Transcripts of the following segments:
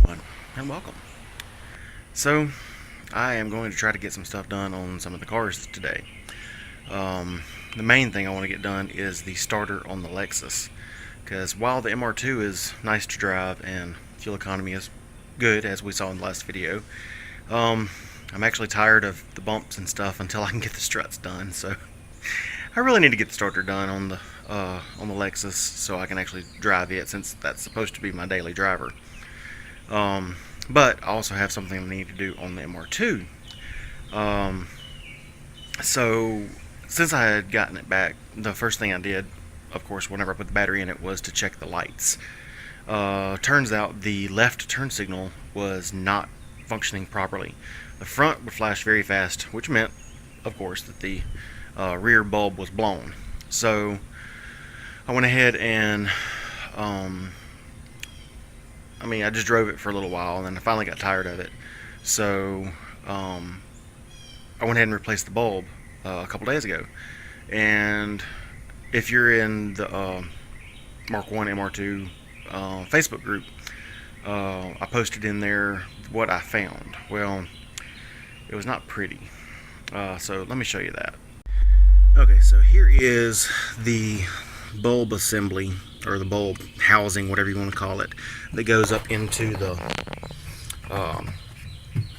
everyone, and welcome. So, I am going to try to get some stuff done on some of the cars today. The main thing I want to get done is the starter on the Lexus, because while the MR2 is nice to drive and fuel economy is good, as we saw in the last video, I'm actually tired of the bumps and stuff until I can get the struts done. So, I really need to get the starter done on the Lexus so I can actually drive it, since that's supposed to be my daily driver. But I also have something I need to do on the MR2. So since I had gotten it back, the first thing I did, of course, whenever I put the battery in it, was to check the lights. Turns out the left turn signal was not functioning properly. The front would flash very fast, which meant, of course, that the rear bulb was blown. So I went ahead and I just drove it for a little while, and then I finally got tired of it. So I went ahead and replaced the bulb a couple days ago. And if you're in the Mark 1 MR2 Facebook group, I posted in there what I found. Well, it was not pretty. So let me show you that. Okay, so here is the bulb assembly, or the bulb housing, whatever you want to call it, that goes up into the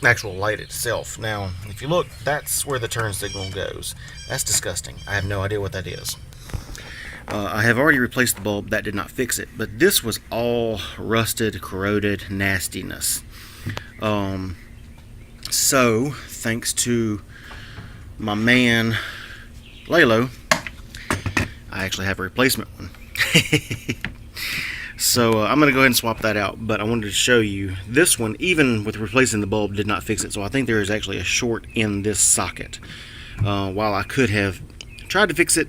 actual light itself. Now, if you look, that's where the turn signal goes. That's disgusting. I have no idea what that is. I have already replaced the bulb. That did not fix it, but this was all rusted, corroded nastiness. So, thanks to my man Lalo, I actually have a replacement one. So I'm going to go ahead and swap that out, but I wanted to show you this one, even with replacing the bulb, did not fix it. So I think there is actually a short in this socket. While I could have tried to fix it,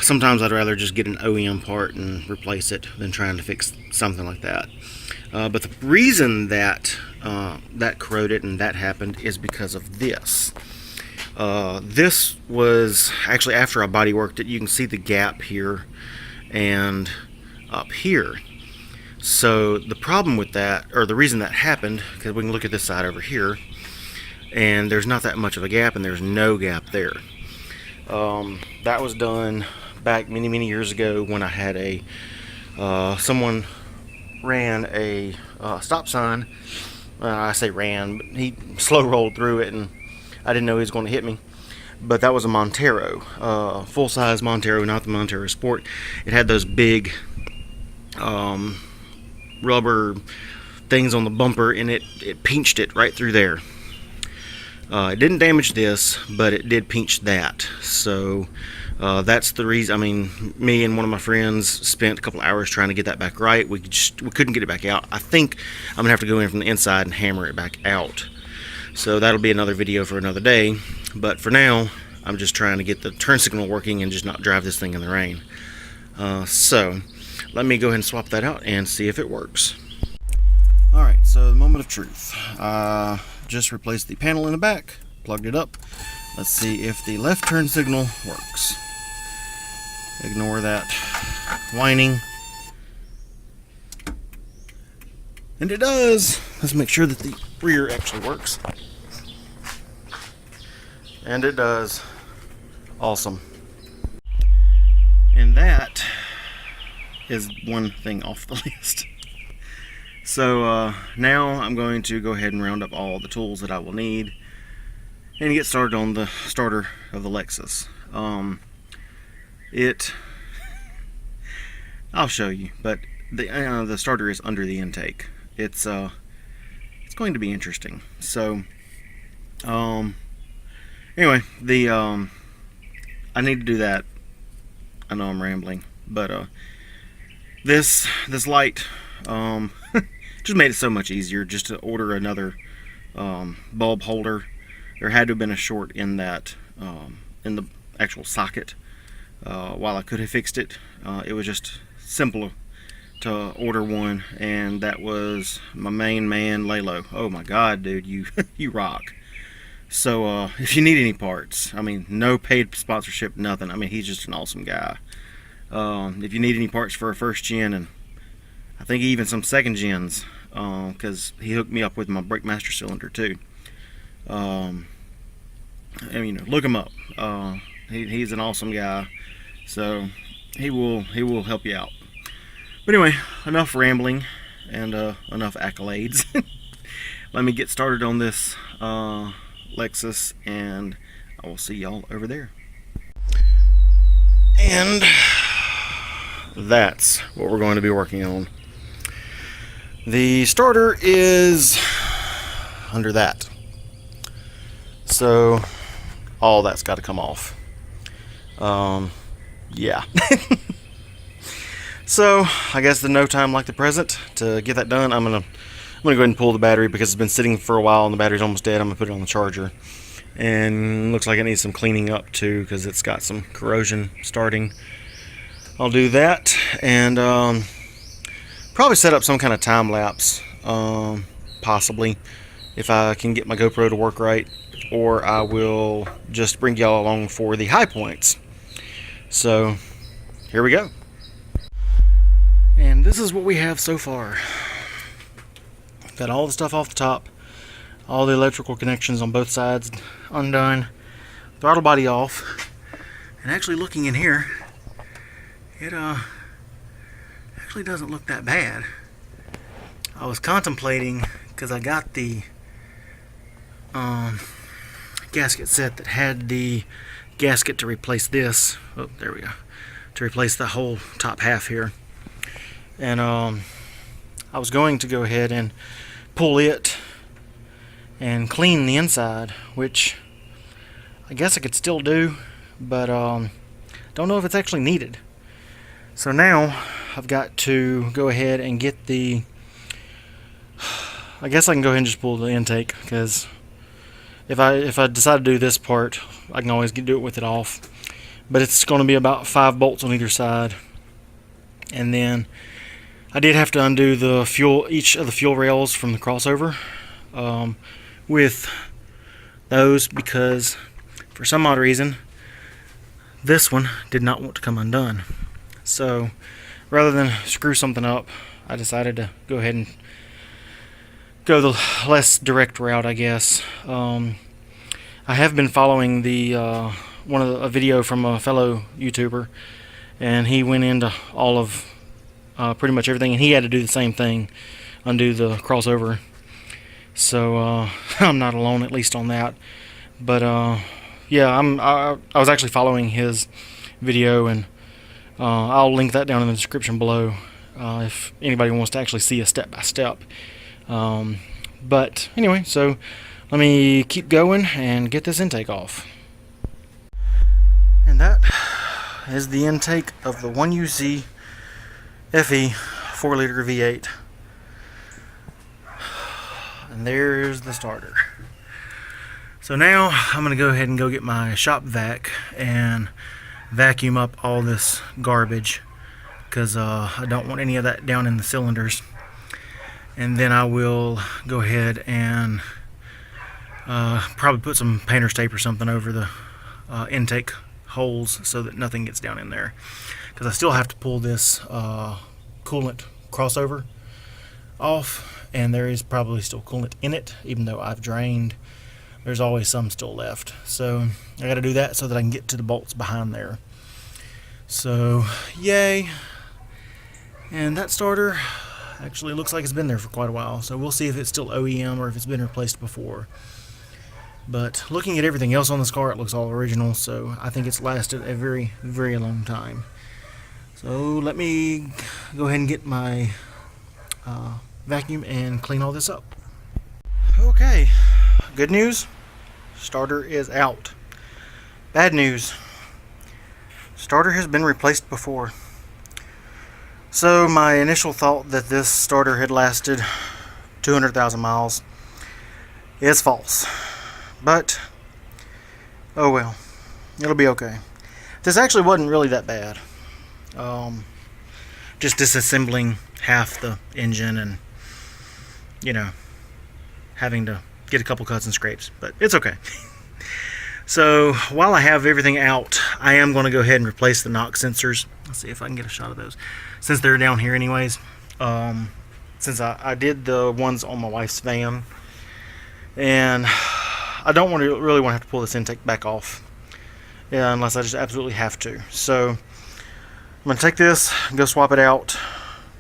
sometimes I'd rather just get an OEM part and replace it than trying to fix something like that. But the reason that that corroded and that happened is because of this. This was actually after I body worked it. You can see the gap here and up here. So the problem with that, or the reason that happened, because we can look at this side over here, and there's not that much of a gap, and there's no gap there. That was done back many years ago when I had a someone ran a stop sign. I say ran, but he slow rolled through it, and I didn't know he was going to hit me. But that was a Montero, full-size Montero, not the Montero Sport. It had those big rubber things on the bumper, and it pinched it right through there. It didn't damage this, but it did pinch that. So that's the reason. Me and one of my friends spent a couple hours trying to get that back right. We couldn't get it back out. I think I'm gonna have to go in from the inside and hammer it back out. So that'll be another video for another day. But for now, I'm just trying to get the turn signal working and just not drive this thing in the rain. So let me go ahead and swap that out and see if it works. Alright, so the moment of truth. Just replaced the panel in the back, plugged it up. Let's see if the left turn signal works. Ignore that whining. And it does. Let's make sure that the rear actually works. And it does. Awesome. And that is one thing off the list. So now I'm going to go ahead and round up all the tools that I will need and get started on the starter of the Lexus. I'll show you, but the starter is under the intake. It's going to be interesting. So anyway, I need to do that. I know I'm rambling, but this light just made it so much easier just to order another bulb holder. There had to have been a short in that in the actual socket. While I could have fixed it, it was just simple to order one, and that was my main man Lalo. Oh my god, dude, you you rock. So if you need any parts, no paid sponsorship, nothing. He's just an awesome guy. If you need any parts for a first gen, and I think even some second gens, because he hooked me up with my brake master cylinder too. And you know, look him up. He's an awesome guy, so he will help you out. But anyway, enough rambling and enough accolades. Let me get started on this Lexus, and I will see y'all over there. And that's what we're going to be working on. The starter is under that, so all that's got to come off. Yeah. So I guess in no time like the present to get that done, I'm gonna go ahead and pull the battery because it's been sitting for a while and the battery's almost dead. I'm gonna put it on the charger, and looks like it needs some cleaning up too because it's got some corrosion starting. I'll do that, and probably set up some kind of time lapse, possibly, if I can get my GoPro to work right, or I will just bring y'all along for the high points. So here we go. And this is what we have so far. Got all the stuff off the top, all the electrical connections on both sides undone, throttle body off, and actually looking in here, it actually doesn't look that bad. I was contemplating, because I got the gasket set that had the gasket to replace this. Oh, there we go. To replace the whole top half here. And I was going to go ahead and pull it and clean the inside, which I guess I could still do, but don't know if it's actually needed. So now I've got to go ahead and get the, I guess I can go ahead and just pull the intake, because if I decide to do this part, I can always do it with it off. But it's going to be about 5 bolts on either side. And then I did have to undo each of the fuel rails from the crossover with those, because for some odd reason this one did not want to come undone. So rather than screw something up, I decided to go ahead and go the less direct route, I guess. I have been following the a video from a fellow YouTuber, and he went into all of pretty much everything, and he had to do the same thing, undo the crossover. So I'm not alone, at least on that. But yeah, I was actually following his video, and I'll link that down in the description below if anybody wants to actually see a step-by-step. But anyway, so let me keep going and get this intake off. And that is the intake of the 1UZ FE 4-liter V8. And there's the starter. So now I'm going to go ahead and go get my shop vac and vacuum up all this garbage, because I don't want any of that down in the cylinders. And then I will go ahead and probably put some painter's tape or something over the intake holes so that nothing gets down in there, because I still have to pull this coolant crossover off, and there is probably still coolant in it, even though I've drained. There's always some still left, so I got to do that so that I can get to the bolts behind there. So yay. And that starter actually looks like it's been there for quite a while, so we'll see if it's still OEM or if it's been replaced before. But looking at everything else on this car, it looks all original, so I think it's lasted a very, very long time. So let me go ahead and get my vacuum and clean all this up. Okay, good news, starter is out. Bad news, starter has been replaced before. So my initial thought that this starter had lasted 200,000 miles is false. But, oh well, it'll be okay. This actually wasn't really that bad. Just disassembling half the engine and, you know, having to get a couple cuts and scrapes, but it's okay. So while I have everything out, I am going to go ahead and replace the knock sensors. Let's see if I can get a shot of those, since they're down here anyways. Since I did the ones on my wife's van, and I don't really want to have to pull this intake back off, unless I just absolutely have to. So I'm going to take this and go swap it out.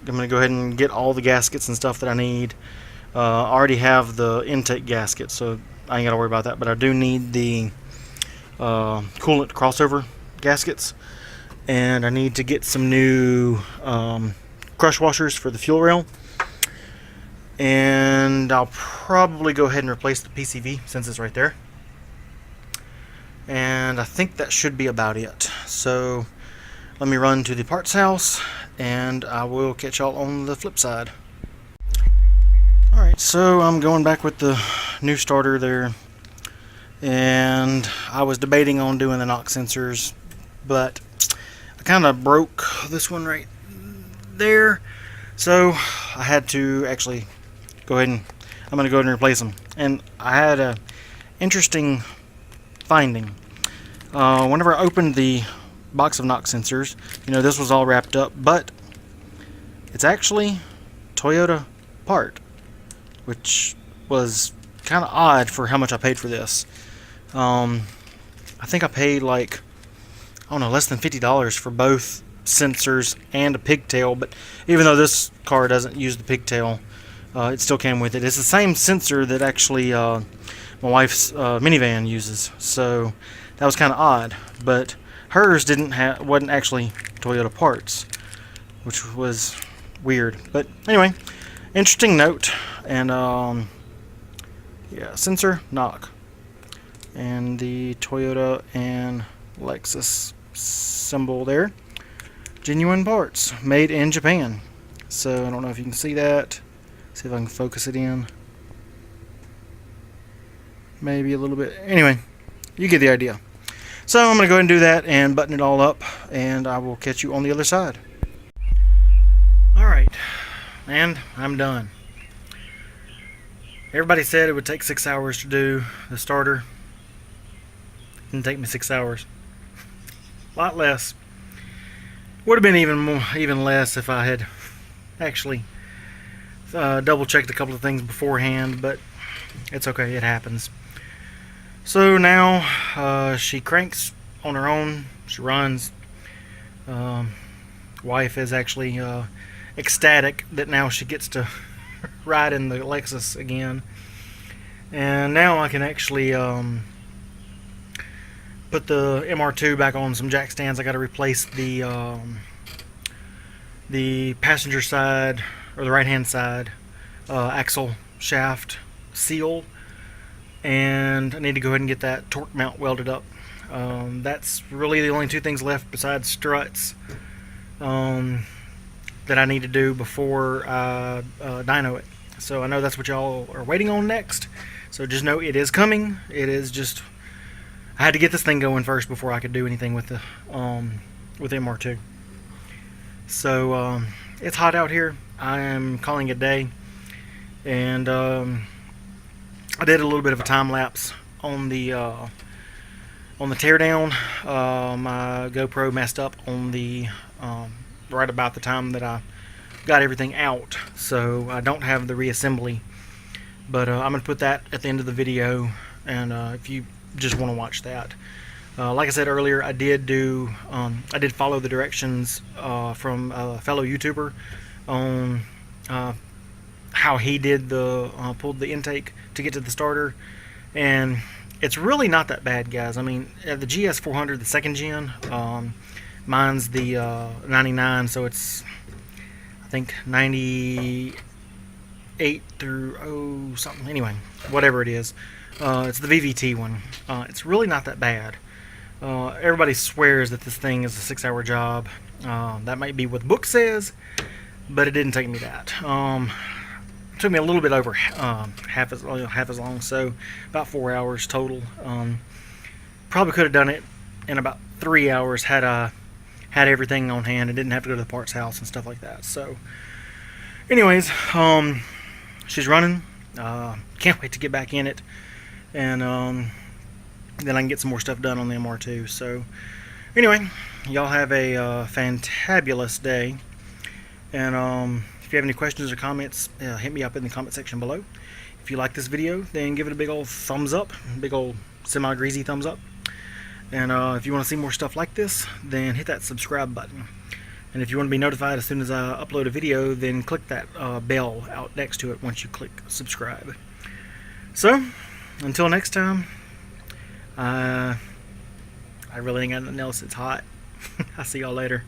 I'm going to go ahead and get all the gaskets and stuff that I need. I already have the intake gasket, so I ain't got to worry about that, but I do need the coolant crossover gaskets, and I need to get some new crush washers for the fuel rail, and I'll probably go ahead and replace the PCV since it's right there, and I think that should be about it. So let me run to the parts house, and I will catch y'all on the flip side. Alright, so I'm going back with the new starter there, and I was debating on doing the knock sensors, but I kind of broke this one right there, so I had to actually go ahead and I'm going to go ahead and replace them. And I had a interesting finding. Whenever I opened the box of knock sensors, you know, this was all wrapped up, but it's actually Toyota part, which was kind of odd for how much I paid for this. I think I paid like, I don't know, less than $50 for both sensors and a pigtail, but even though this car doesn't use the pigtail, it still came with it. It's the same sensor that actually my wife's minivan uses, so that was kind of odd, but hers wasn't actually Toyota parts, which was weird. But anyway, interesting note. And yeah, sensor, knock, and the Toyota and Lexus symbol there. Genuine parts, made in Japan. So I don't know if you can see that. See if I can focus it in. Maybe a little bit. Anyway, you get the idea. So I'm going to go ahead and do that and button it all up, and I will catch you on the other side. Alright, and I'm done. Everybody said it would take 6 hours to do the starter. It didn't take me 6 hours. A lot less. Would have been even less if I had actually double checked a couple of things beforehand, but it's okay, it happens. So now she cranks on her own, she runs. Wife is actually ecstatic that now she gets to ride in the Lexus again, and now I can actually put the MR2 back on some jack stands. I got to replace the passenger side, or the right hand side, axle shaft seal, and I need to go ahead and get that torque mount welded up. That's really the only two things left besides struts that I need to do before I dyno it. So I know that's what y'all are waiting on next, so just know it is coming. It is just, I had to get this thing going first before I could do anything with the MR2. So it's hot out here. I am calling it a day, and I did a little bit of a time lapse on the teardown. My GoPro messed up on the right about the time that I got everything out, so I don't have the reassembly, but I'm gonna put that at the end of the video, and if you just want to watch that, like I said earlier, I did follow the directions from a fellow YouTuber on how he did pulled the intake to get to the starter, and it's really not that bad, guys. I mean, the GS400, the second gen, mine's the 99, so it's, I think, 98 through something. Anyway, whatever it is, it's the VVT one. It's really not that bad. Everybody swears that this thing is a 6-hour job. That might be what the book says, but it didn't take me that. It took me a little bit over half as long, so about 4 hours total. Probably could have done it in about 3 hours had I had everything on hand and didn't have to go to the parts house and stuff like that. So anyways, she's running. Can't wait to get back in it, and then I can get some more stuff done on the MR2. So anyway, y'all have a fantabulous day. And if you have any questions or comments, hit me up in the comment section below. If you like this video, then give it a big old thumbs up, big old semi-greasy thumbs up. And if you want to see more stuff like this, then hit that subscribe button. And if you want to be notified as soon as I upload a video, then click that bell out next to it once you click subscribe. So, until next time, I really ain't got nothing else. It's hot. I'll see y'all later.